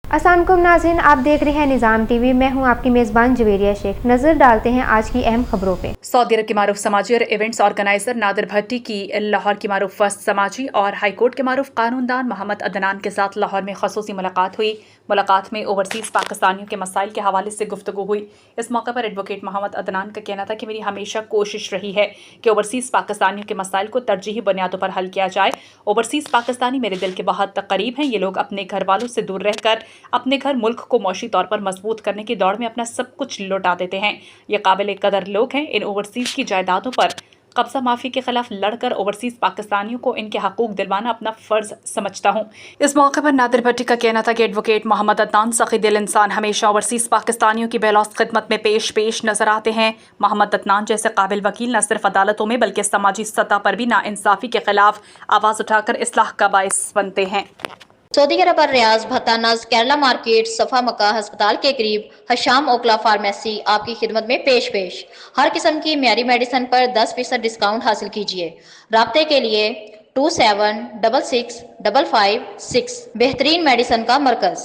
अस्सलाम वालेकुम नाज़रीन, आप देख रहे हैं निज़ाम टीवी। मैं हूं आपकी मेज़बान जवेरिया शेख। नज़र डालते हैं आज की अहम खबरों पे। सऊदी अरब के मारूफ समाजी और इवेंट्स ऑर्गेनाइजर नादिर भट्टी की लाहौर की मारूफ फर्स्ट समाजी और हाई कोर्ट के मारूफ कानूनदान मोहम्मद अदनान के साथ लाहौर में खसूसी मुलाकात हुई। मुलाकात में ओवरसीज़ पाकिस्तानियों के मसाइल के हवाले से गुफ्तगू हुई। इस मौके पर एडवोकेट मोहम्मद अदनान का कहना था कि मेरी हमेशा कोशिश रही है कि ओवरसीज़ पाकिस्तानियों के मसाइल को तरजीही बुनियादों पर हल किया जाए। ओवरसीज़ पाकिस्तानी मेरे दिल के बहुत करीब हैं। ये लोग अपने घर वालों से दूर रहकर अपने घर मुल्क को मौशी तौर पर मजबूत करने की दौड़ में अपना सब कुछ लौटा देते हैं। ये काबिल कदर लोग हैं। इन ओवरसीज़ की जायदादों पर कब्जा माफी के खिलाफ लड़कर ओवरसीज पाकिस्तानियों को इनके हकूक दिलवाना अपना फर्ज समझता हूँ। इस मौके पर नादिर भट्टी का कहना था कि एडवोकेट मोहम्मद अदनान सखी दिल इंसान हमेशा ओवरसीज पाकिस्तानियों की बेलौस खिदमत में पेश नजर आते हैं। मोहम्मद अदनान जैसे काबिल वकील न सिर्फ अदालतों में बल्कि समाजी सतह पर भी नाइंसाफी के खिलाफ आवाज उठाकर इस्लाह का बाइस बनते हैं। सऊदी अरब और रियाज भत्ता नज केरला मार्केट सफा मक्का अस्पताल के करीब हशाम ओकला फार्मेसी आपकी खिदमत में पेश हर किस्म की म्यारी मेडिसिन पर 10% डिस्काउंट हासिल कीजिए। राब्ते के लिए 27665556 बेहतरीन मेडिसिन का मरकज।